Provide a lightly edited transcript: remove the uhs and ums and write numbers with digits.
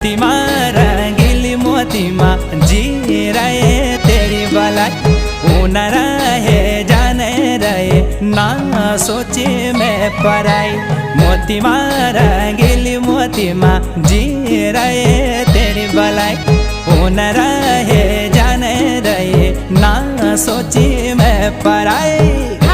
मोतीमा रंगीली मोतीमा जी रहे तेरी बलाई उन रहे जाने रहे ना सोचे मैं पराई। मोतीमा रंगीली मोतीमा जी रहे तेरी बलाई उन रहे जाने रहे ना सोचे मैं पराई।